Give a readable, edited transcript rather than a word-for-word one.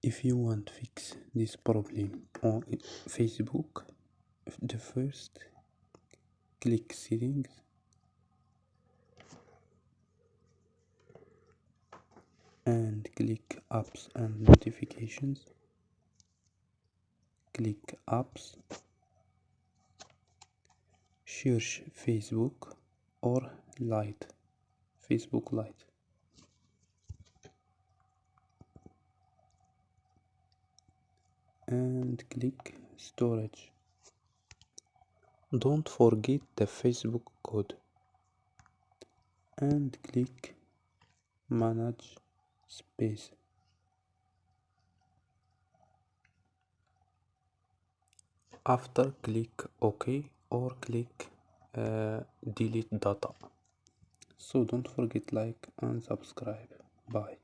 If you want to fix this problem on Facebook, the first click settings and click apps and notifications. Click apps, search Facebook or Lite, Facebook Lite, and click storage. Don't forget the Facebook code and click manage space. After click OK or click delete data. So don't forget like and subscribe. Bye.